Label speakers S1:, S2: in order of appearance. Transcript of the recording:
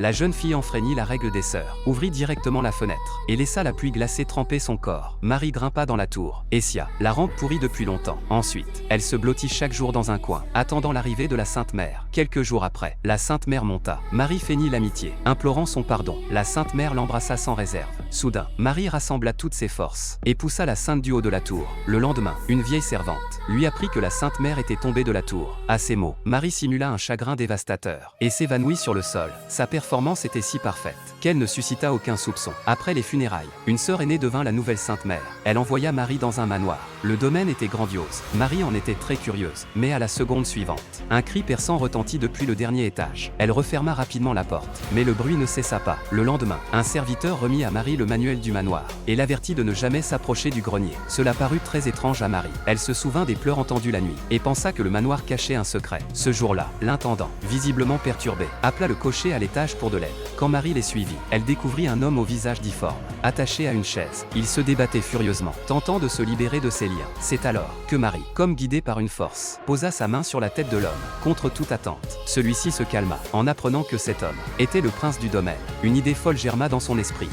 S1: La jeune fille enfreignit la règle des sœurs, ouvrit directement la fenêtre, et laissa la pluie glacée tremper son corps. Marie grimpa dans la tour. Essia, la rampe pourrit depuis longtemps. Ensuite, elle se blottit chaque jour dans un coin, attendant l'arrivée de la Sainte Mère. Quelques jours après, la Sainte Mère monta. Marie feignit l'amitié, implorant son pardon. La Sainte Mère l'embrassa sans réserve. Soudain, Marie rassembla toutes ses forces, et poussa la Sainte du haut de la tour. Le lendemain, une vieille servante lui apprit que la Sainte Mère était tombée de la tour. À ces mots, Marie simula un chagrin dévastateur, et s'évanouit sur le sol. Sa performance était si parfaite qu'elle ne suscita aucun soupçon. Après les funérailles, une sœur aînée devint la nouvelle Sainte Mère. Elle envoya Marie dans un manoir. Le domaine était grandiose. Marie en était très curieuse. Mais à la seconde suivante, un cri perçant retentit depuis le dernier étage. Elle referma rapidement la porte. Mais le bruit ne cessa pas. Le lendemain, un serviteur remit à Marie le manuel du manoir et l'avertit de ne jamais s'approcher du grenier. Cela parut très étrange à Marie. Elle se souvint des pleurs entendus la nuit et pensa que le manoir cachait un secret. Ce jour-là, l'intendant, visiblement perturbé, appela le cocher à l'étage pour de l'aide. Quand Marie les suivit, elle découvrit un homme au visage difforme, attaché à une chaise. Il se débattait furieusement, tentant de se libérer de ses liens. C'est alors que Marie, comme guidée par une force, posa sa main sur la tête de l'homme. Contre toute attente, celui-ci se calma, en apprenant que cet homme était le prince du domaine. Une idée folle germa dans son esprit.